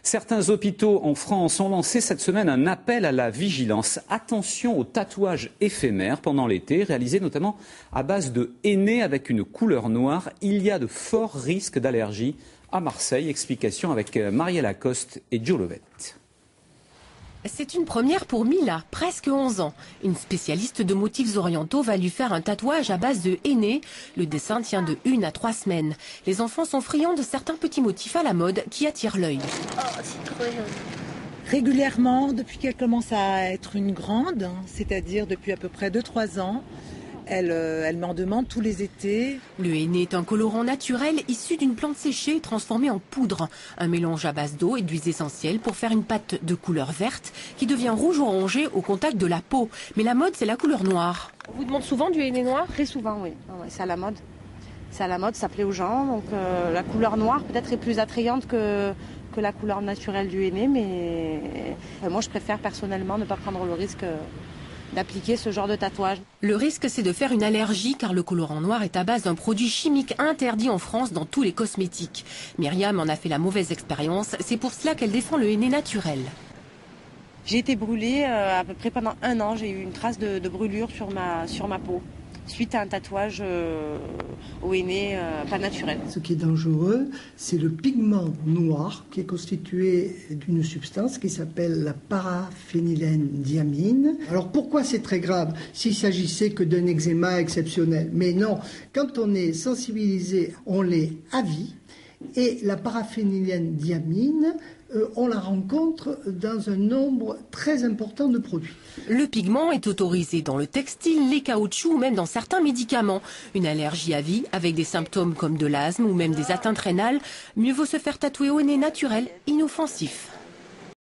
Certains hôpitaux en France ont lancé cette semaine un appel à la vigilance. Attention aux tatouages éphémères pendant l'été, réalisés notamment à base de henné avec une couleur noire. Il y a de forts risques d'allergie à Marseille. Explication avec Marielle Lacoste et Joe Lovette. C'est une première pour Mila, presque 11 ans. Une spécialiste de motifs orientaux va lui faire un tatouage à base de henné. Le dessin tient de 1 à 3 semaines. Les enfants sont friands de certains petits motifs à la mode qui attirent l'œil. Oh, c'est trop joli. Régulièrement, depuis qu'elle commence à être une grande, c'est-à-dire depuis à peu près 2-3 ans, elle m'en demande tous les étés. Le henné est un colorant naturel issu d'une plante séchée transformée en poudre. Un mélange à base d'eau et d'huiles essentielles pour faire une pâte de couleur verte qui devient rouge orangé au contact de la peau. Mais la mode, c'est la couleur noire. On vous demande souvent du henné noir? Très souvent, oui. C'est à la mode. C'est à la mode, ça plaît aux gens. Donc la couleur noire peut-être est plus attrayante que la couleur naturelle du henné. Mais moi, je préfère personnellement ne pas prendre le risque d'appliquer ce genre de tatouage. Le risque, c'est de faire une allergie car le colorant noir est à base d'un produit chimique interdit en France dans tous les cosmétiques. Myriam en a fait la mauvaise expérience, c'est pour cela qu'elle défend le henné naturel. J'ai été brûlée à peu près pendant 1 an, j'ai eu une trace de brûlure sur ma peau, suite à un tatouage au henné pas naturel. Ce qui est dangereux, c'est le pigment noir qui est constitué d'une substance qui s'appelle la paraphénylenediamine. Alors pourquoi c'est très grave s'il s'agissait que d'un eczéma exceptionnel? Mais non, quand on est sensibilisé, on l'est à vie. Et la paraphénylenediamine, on la rencontre dans un nombre très important de produits. Le pigment est autorisé dans le textile, les caoutchoucs ou même dans certains médicaments. Une allergie à vie avec des symptômes comme de l'asthme ou même des atteintes rénales, mieux vaut se faire tatouer au nez naturel, inoffensif.